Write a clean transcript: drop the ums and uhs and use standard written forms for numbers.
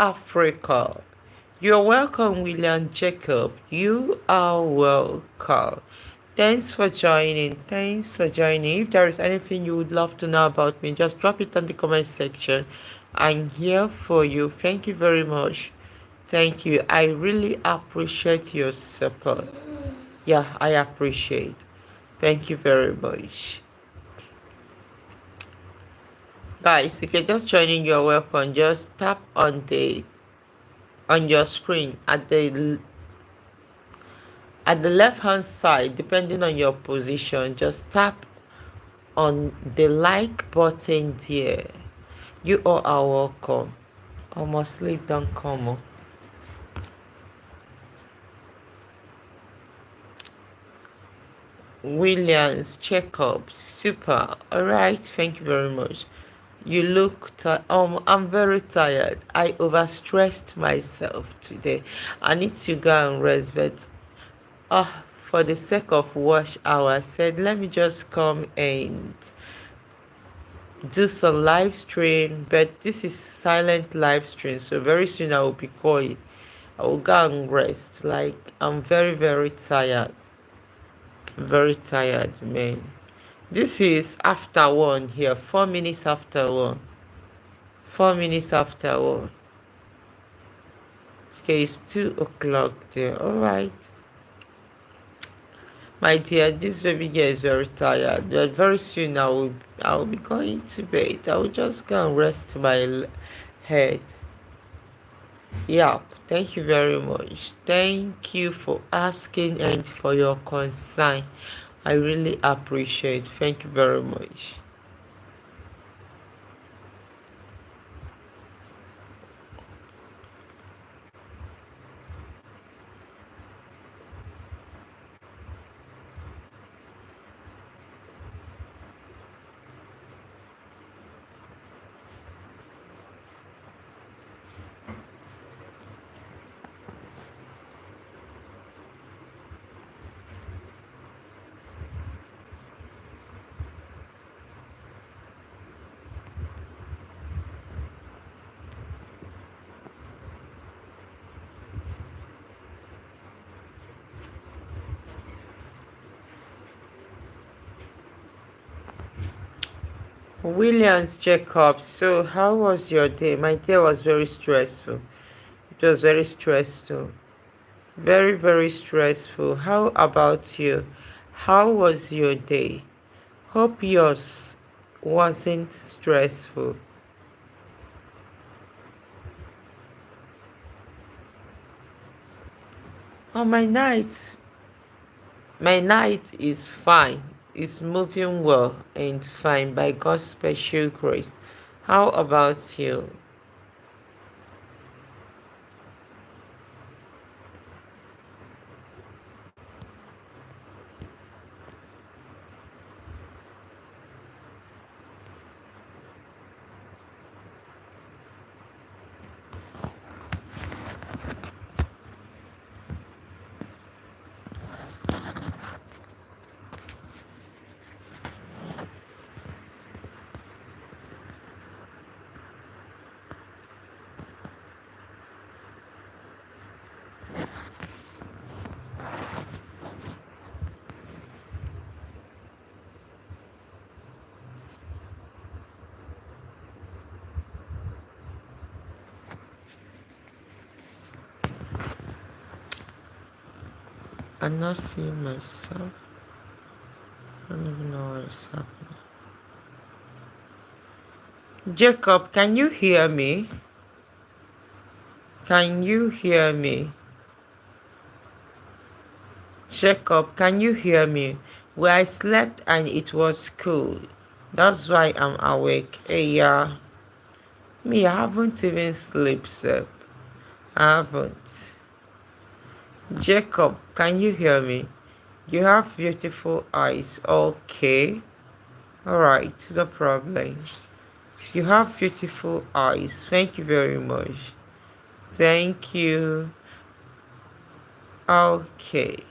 Africa. You're welcome, William Jacob. You are welcome. Thanks for joining. Thanks for joining. If there is anything you would love to know about me, just drop it on the comment section. I'm here for you. Thank you very much. Thank you. I really appreciate your support. Yeah, I appreciate. Thank you very much. Guys, if you're just joining, you're welcome. Just tap on your screen at the left hand side, depending on your position. Just tap on the like button there. You all are welcome. Almost sleep don't come on. Williams checkup, super. All right, thank you very much. You look tired. I'm very tired. I overstressed myself today. I need to go and rest, but for the sake of wash hour, I said let me just come and do some live stream. But this is silent live stream, so very soon I will be going. I will go and rest. Like I'm very very tired. Very tired, man. This is after one here. 4 minutes after one. 4 minutes after one. Okay, it's 2 o'clock there. Alright. My dear, this baby girl is very tired. But very soon I will be going to bed. I will just go and rest my head. Yeah, thank you very much. Thank you for asking and for your concern. I really appreciate. Thank you very much. Williams Jacob, so how was your day? My day was very stressful. It was very stressful. Very, very stressful. How about you? How was your day? Hope yours wasn't stressful. Oh, my night is fine. It's moving well and fine by God's special grace. How about you? I'm not seeing myself. I don't even know what is happening. Jacob, can you hear me? Can you hear me? Jacob, can you hear me? Well, I slept and it was cool. That's why I'm awake. Hey, yeah. Me, I haven't even slept, sir. I haven't. Jacob, can you hear me? You have beautiful eyes. Okay. Alright, no problem. You have beautiful eyes. Thank you very much. Thank you. Okay.